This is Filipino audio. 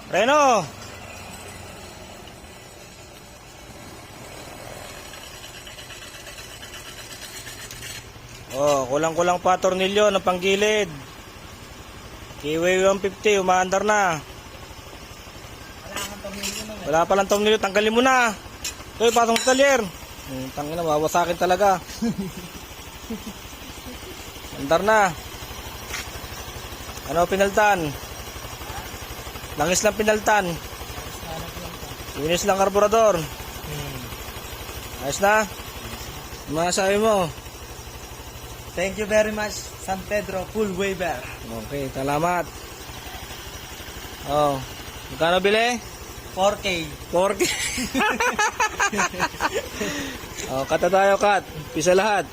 Reno! Oh, kulang-kulang pa tornilyo ng panggilid. Kiwi 150, umaandar na. Wala pa lang tornilyo, tanggalin mo na. Hoy, pasok sa talyer. Tangin na, mawawasakin talaga. Andar na. Ano pinaltan? Langis lang pinaltan. Linis lang karburador. Ayos na? Masabi mo. Thank you very much, San Pedro Full Waiver. Okay, salamat. Oh, magkano bili? 4K. 4K. Oh, kata tayo, kat. Pisa lahat.